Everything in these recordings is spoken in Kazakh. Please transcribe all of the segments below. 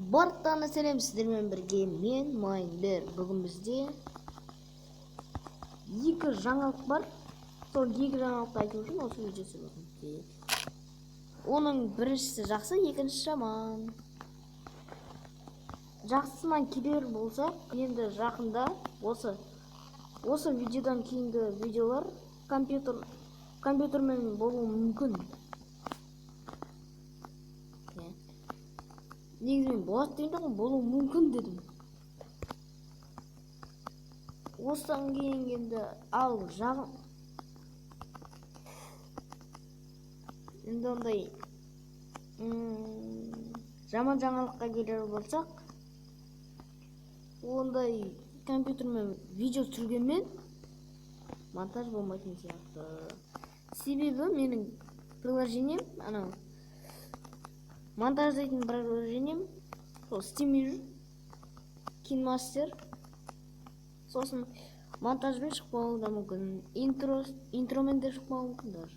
Барлықтарына сәлем, сіздермен бірге мен Майндер. Бүгін бізде екі жаңалық бар. Сол екі жаңалықты айту үшін осы видеосы болсын. Оның біріншісі жақсы, екіншісі жаман. Жақсысынан келер болсақ, енді жақында осы видеодан кейінгі видеолар компьютермен болуы мүмкін. Негізінен болады дегенде болуы мүмкін дедім. Осыдан кейін енді ал жағын енді ондай жаман жаңалыққа келер болсақ, ондай компьютермен видео түсіргенмен монтаж болмайтын сияқты. Себебі менің приложением, анау монтаждайтын приложением сол Steam'е жүр, KineMaster. Сосын монтажбен шықпауы да мүмкін, интромен де шықпауы мүмкін даже.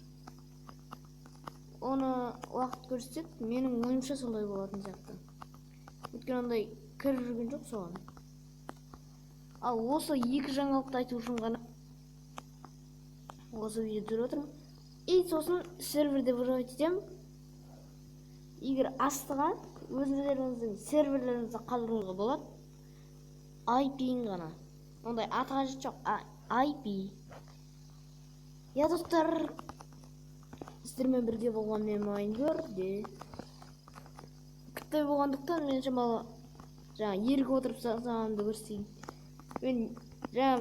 Оны уақыт көрсетеді, менің ойымша сондай болатын сияқты. Өйткені ондай кіріп жүрген жоқ соған. Ал осы екі жаңалықты айту үшін ғана осы видео түсіріп отырмын. И сосын серверде вызывать етемін. Егер астыға өздеріңіздің серверлеріңізді қалдыруыңызға болады. IP-ін ғана. Ондай аты қажет жоқ, IP. Я достар, сіздермен бірге болған мен Майндер де. Күтпей болғандықтан мен шамалы ерігіп отырып сағанымды көрсетейін. Мен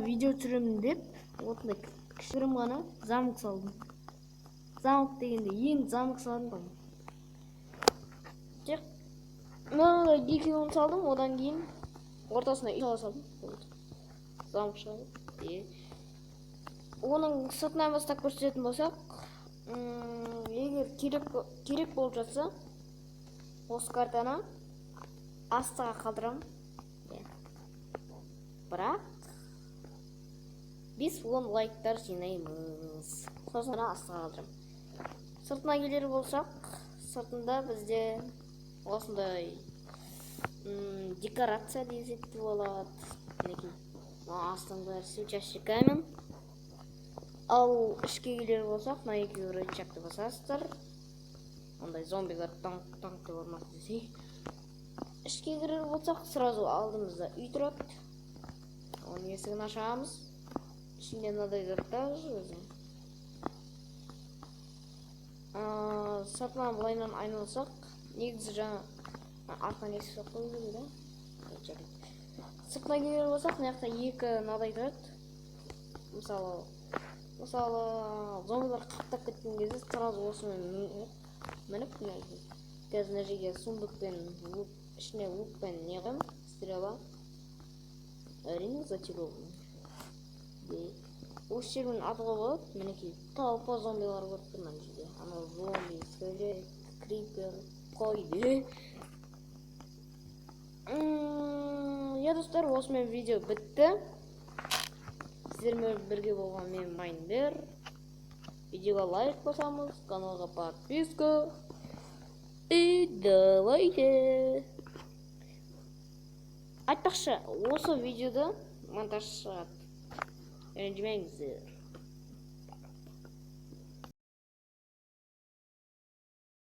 видео түсіремін деп, осындай кішігірім ғана замок салдым. Замок дегенде ең замок салдым. Тек мынандай екеуін салдым, одан кейін ортасына үй сала салдым. Замок шығады. Оның сыртынан бастап көрсететін болсақ, егер керек болып жатса, осы картаны астыға қалдырамын. Бірақ біз 10 лайктар жинаймыз. Сосын астыға қалдырамын. Сыртына келер болсақ, сыртында бізде осындай декорация десек болады. Астында сучащий камень. Ал ішке келер болсақ, мына екеуі рычагты басасыздар. Ондай зомбилар танк деп болмақ десей. Ішке кірер болсақ, сразу алдымызда үй тұрады. Оның есігін ашамыз. Ішінде мынадай заттар өзім. Сыртынан былайынан айналсақ, негізі жаңа артынан есік жоқ қою керек, да? Сыртына келер болсақ, мына жақта екі мынадай тұрады. Мысалы, зомбилар қаптап кеткен кезде сразу осымен мініп, қазір мына жерге сундықпен, ішіне лукпен не қоймын, стрела. Әрине зачарован. Осы жермен атуға болады, мінекей толпа зомбилар көріп тұр мына жерде. Анау зомби, скелет, крипер, қойды. Я достар, осымен видео бітті. Сіздермен бірге болған мен Майндер. Видеоға лайк басамыз, каналға подписка. И давайте. Айтпақшы, осы видеода монтаж шығады. Ренжімеңіздер.